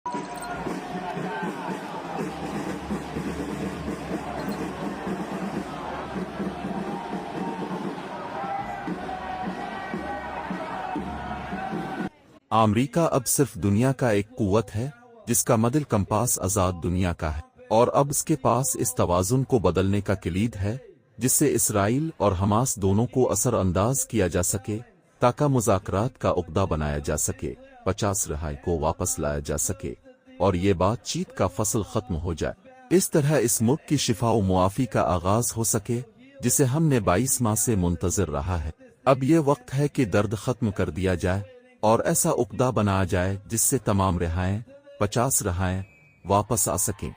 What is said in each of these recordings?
America अब सिर्फ दुनिया का एक कुव्वत है जिसका मदिल कंपास आज़ाद दुनिया का है, और अब इसके पास इस तवाज़ुन को बदलने का किलीद है जिससे इसराइल और हमास दोनों को असरअंदाज किया जा सके, ताकि मुज़ाकरात का उक़दा बनाया जा सके, 50 रिहाई को वापस लाया जा सके और ये बातचीत का फसल ख़त्म हो जाए। इस तरह इस मुल्क की शिफा व मुआफ़ी का आगाज़ हो सके जिसे हमने 22 माह से मुंतज़िर रहा है। अब ये वक्त है कि दर्द ख़त्म कर दिया जाए और ऐसा उक़दा बनाया जाए जिससे तमाम रिहाएं 50 रिहाएं वापस आ सकें।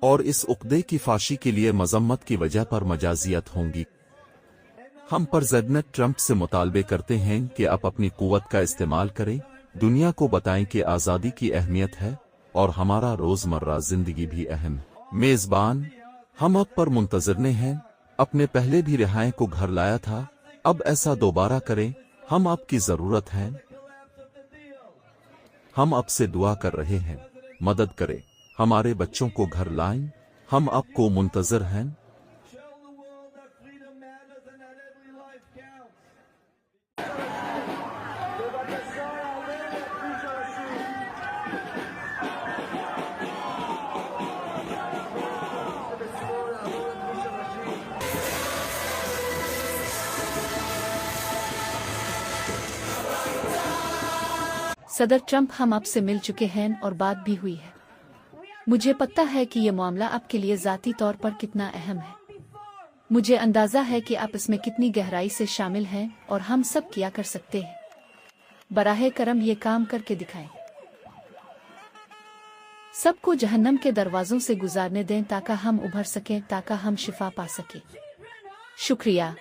और इस उक़दे की फाशी के लिए मज़म्मत की वजह पर मजाजियत होंगी। हम प्रेसिडेंट ट्रंप से मुतालबे करते हैं कि आप अपनी क़ुव्वत का इस्तेमाल करें, दुनिया को बताएं कि आज़ादी की अहमियत है और हमारा रोज़मर्रा ज़िंदगी भी अहम है। मेज़बान, हम अब पर मुंतज़िर हैं, अपने पहले भी रिहाएं को घर लाया था, अब ऐसा दोबारा करें, हम आपकी ज़रूरत हैं। हम आपसे दुआ कर रहे हैं, मदद करें, हमारे बच्चों को घर लाएं, हम आपको मुंतज़िर हैं। सदर ट्रंप, हम आपसे मिल चुके हैं और बात भी हुई है। मुझे पता है कि ये मामला आपके लिए ज़ाती तौर पर कितना अहम है। मुझे अंदाज़ा है कि आप इसमें कितनी गहराई से शामिल हैं और हम सब क्या कर सकते हैं। बराहे करम ये काम करके दिखाएं। सबको जहन्नम के दरवाज़ों से गुजारने दें ताकि हम उभर सकें, ताकि हम शिफा पा सकें। शुक्रिया।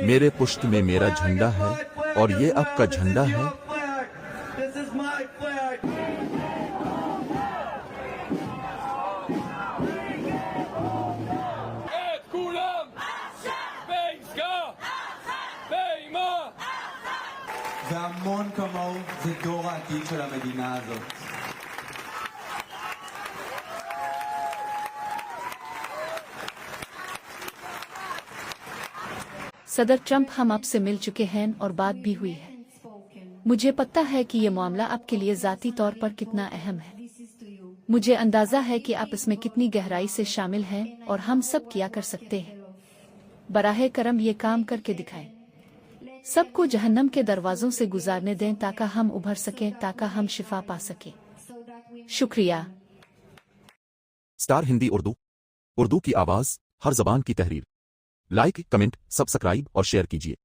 मेरे पुश्त में मेरा झंडा है और ये आपका झंडा है। והמון כמוהו זה דור העתיד של המדינה הזאת. सदर ट्रंप, हम आपसे मिल चुके हैं और बात भी हुई है। मुझे पता है कि ये मामला आपके लिए ज़ाती तौर पर कितना अहम है। मुझे अंदाज़ा है कि आप इसमें कितनी गहराई से शामिल हैं और हम सब क्या कर सकते हैं। बराहे करम ये काम करके दिखाएं। सबको जहन्नम के दरवाज़ों से गुजारने दें ताकि हम उभर सकें, ताकि हम शिफा पा सकें। शुक्रिया। स्टार हिंदी उर्दू की आवाज़, हर ज़बान की तहरीर। लाइक, कमेंट, सब्सक्राइब और शेयर कीजिए।